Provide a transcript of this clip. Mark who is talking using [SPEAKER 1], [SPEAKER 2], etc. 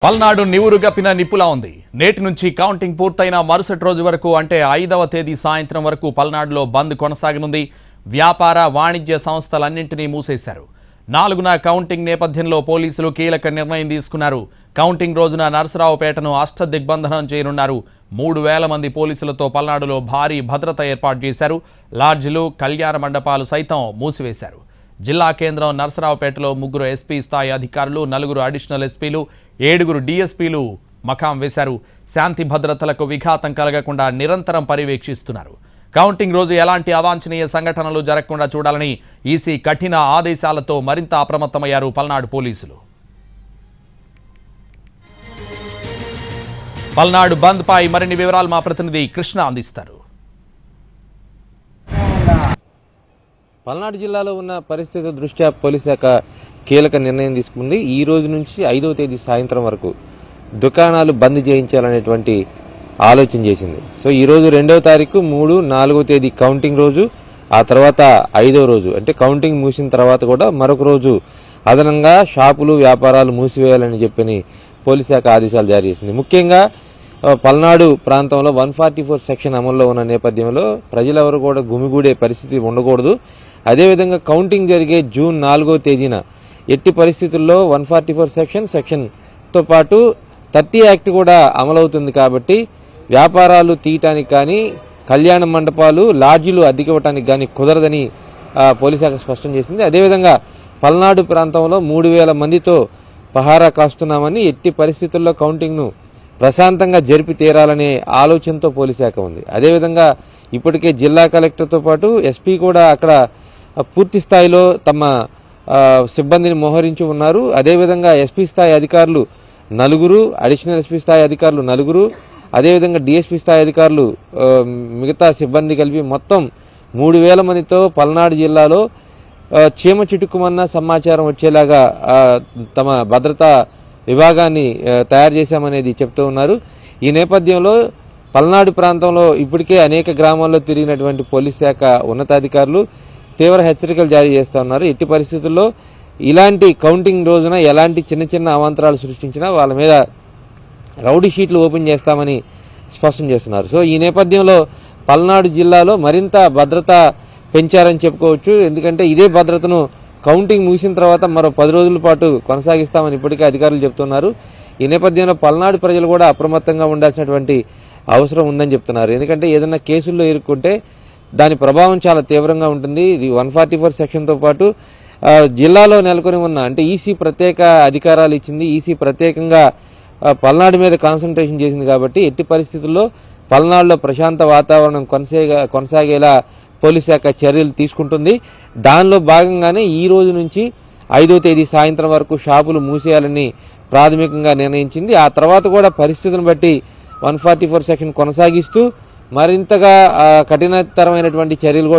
[SPEAKER 1] పల్నాడు నివురుగప్పిన నిప్పులా ఉంది. నేటి నుంచి కౌంటింగ్ పూర్తయిన మరుసటి రోజు వరకు అంటే 5వ తేదీ సాయంత్రం వరకు పల్నాడులో బంద్ కొనసాగనుంది. వ్యాపార వాణిజ్య సంస్థలన్నింటినీ మూసేశారు. 4న కౌంటింగ్ నేపథ్యంలో పోలీసులు కీలక నిర్ణయం తీసుకున్నారు. కౌంటింగ్ రోజున నరసరావుపేటను అష్టదిగ్బంధనం చేయనున్నారు. 3000 మంది పోలీసులతో పల్నాడులో భారీ భద్రత ఏర్పాటు చేశారు. లాడ్జిలు, కళ్యాణ మండపాలు సైతం మూసివేశారు. జిల్లా కేంద్రం నరసరావుపేటలో 3 ఎస్పీ స్థాయి అధికారులు, 4 అడిషనల్ ఎస్పీలు, 7 డీఎస్పీలు మకాం వేశారు. శాంతి భద్రతలకు విఘాతం కలగకుండా నిరంతరం పర్యవేక్షిస్తున్నారు. కౌంటింగ్ రోజు ఎలాంటి అవాంఛనీయ సంఘటనలు జరగకుండా చూడాలని ఈసీ కఠిన ఆదేశాలతో మరింత అప్రమత్తమయ్యారు పల్నాడు పోలీసులు. పల్నాడు బంద్ పై మరిన్ని వివరాలు మా ప్రతినిధి కృష్ణ అందిస్తారు.
[SPEAKER 2] పల్నాడు జిల్లాలో ఉన్న పరిస్థితుల దృష్ట్యా పోలీస్ శాఖ కీలక నిర్ణయం తీసుకుంది. ఈ రోజు నుంచి 5వ తేదీ సాయంత్రం వరకు దుకాణాలు బంద్ చేయించాలనేటువంటి ఆలోచన చేసింది. సో ఈ రోజు 2వ తారీఖు, 3, 4వ తేదీ కౌంటింగ్ రోజు, ఆ తర్వాత 5వ రోజు అంటే కౌంటింగ్ మూసిన తర్వాత కూడా మరొక రోజు అదనంగా షాపులు, వ్యాపారాలు మూసివేయాలని చెప్పని పోలీస్ శాఖ ఆదేశాలు జారీ చేసింది. ముఖ్యంగా పల్నాడు ప్రాంతంలో 144 సెక్షన్ అమల్లో ఉన్న నేపథ్యంలో ప్రజలెవరు కూడా గుమిగూడే పరిస్థితి ఉండకూడదు. అదేవిధంగా కౌంటింగ్ జరిగే జూన్ 4వ తేదీన ఎట్టి పరిస్థితుల్లో 144 సెక్షన్తో పాటు 30 యాక్ట్ కూడా అమలవుతుంది. కాబట్టి వ్యాపారాలు తీయటానికి కానీ, కళ్యాణ మండపాలు, లాడ్జీలు అద్దెకివ్వటానికి కానీ కుదరదని పోలీస్ శాఖ స్పష్టం చేసింది. అదేవిధంగా పల్నాడు ప్రాంతంలో 3000 మందితో పహారా కాస్తున్నామని, ఎట్టి పరిస్థితుల్లో కౌంటింగ్ను ప్రశాంతంగా జరిపి తీరాలనే ఆలోచనతో పోలీస్ శాఖ ఉంది. అదేవిధంగా ఇప్పటికే జిల్లా కలెక్టర్తో పాటు ఎస్పీ కూడా అక్కడ పూర్తి స్థాయిలో తమ సిబ్బందిని మోహరించి ఉన్నారు. అదేవిధంగా ఎస్పీ స్థాయి అధికారులు 4, అడిషనల్ ఎస్పీ స్థాయి అధికారులు 4, అదేవిధంగా డిఎస్పీ స్థాయి అధికారులు మిగతా సిబ్బంది కలిపి మొత్తం 3000 మందితో పల్నాడు జిల్లాలో చీమ చిటుకుమన్న సమాచారం వచ్చేలాగా తమ భద్రతా విభాగాన్ని తయారు చేశామనేది చెప్తూ ఉన్నారు. ఈ నేపథ్యంలో పల్నాడు ప్రాంతంలో ఇప్పటికే అనేక గ్రామాల్లో తిరిగినటువంటి పోలీస్ శాఖ ఉన్నతాధికారులు తీవ్ర హెచ్చరికలు జారీ చేస్తూ ఉన్నారు. ఎట్టి పరిస్థితుల్లో ఇలాంటి కౌంటింగ్ రోజున ఎలాంటి చిన్న చిన్న అవాంతరాలు సృష్టించినా వాళ్ళ మీద రౌడీ షీట్లు ఓపెన్ చేస్తామని స్పష్టం చేస్తున్నారు. సో ఈ నేపథ్యంలో పల్నాడు జిల్లాలో మరింత భద్రత పెంచారని చెప్పుకోవచ్చు. ఎందుకంటే ఇదే భద్రతను కౌంటింగ్ ముగిసిన తర్వాత మరో 10 రోజుల పాటు కొనసాగిస్తామని ఇప్పటికే అధికారులు చెప్తున్నారు. ఈ నేపథ్యంలో పల్నాడు ప్రజలు కూడా అప్రమత్తంగా ఉండాల్సినటువంటి అవసరం ఉందని చెప్తున్నారు. ఎందుకంటే ఏదైనా కేసుల్లో ఇరుక్కుంటే దాని ప్రభావం చాలా తీవ్రంగా ఉంటుంది. ఇది 144 సెక్షన్తో పాటు జిల్లాలో నెలకొని ఉన్న అంటే ఈసీ ప్రత్యేక అధికారాలు ఇచ్చింది. ఈసీ ప్రత్యేకంగా పల్నాడు మీద కాన్సన్ట్రేషన్ చేసింది. కాబట్టి ఎట్టి పరిస్థితుల్లో పల్నాడులో ప్రశాంత వాతావరణం కొనసాగేలా పోలీస్ శాఖ చర్యలు తీసుకుంటుంది. దానిలో భాగంగానే ఈ రోజు నుంచి 5వ తేదీ సాయంత్రం వరకు షాపులు మూసేయాలని ప్రాథమికంగా నిర్ణయించింది. ఆ తర్వాత కూడా పరిస్థితులను బట్టి 144 సెక్షన్ కొనసాగిస్తూ మరింతగా కఠినతరమైనటువంటి చర్యలు కూడా